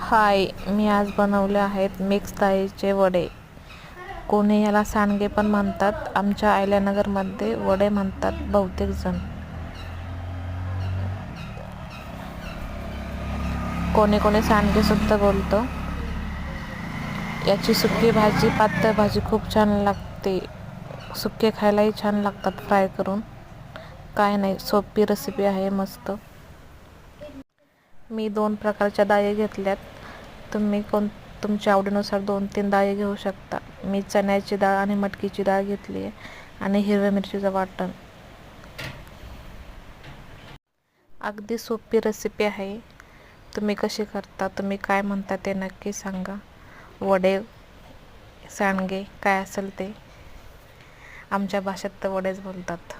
हाय, मी आज बनवले आहेत मिक्स डाळीचे वडे. कोणी याला सांडगे पण म्हणतात. आमच्या अहिल्यानगरमध्ये वडे म्हणतात बहुतेक जण. कोणी कोणी सांडगे सुद्धा बोलतो. याची सुकी भाजी, पातळ भाजी खूप छान लागते. सुके खायलाही छान लागतात फ्राय करून. काय नाही, सोपी रेसिपी आहे मस्त. मी 2 प्रकारच्या डाळी घेतल्यात. तुम्ही तुमच्या आवडीनुसार 2-3 डाळी घेऊ शकता. मी चण्याची डाळ आणि मटकीची डाळ घेतली आहे आणि हिरव्या मिरचीचं वाटण. अगदी सोपी रेसिपी आहे. तुम्ही कशी करता, तुम्ही काय म्हणता ते नक्की सांगा. वडे, सांडगे काय असेल ते. आमच्या भाषेत तर वडेच बोलतात.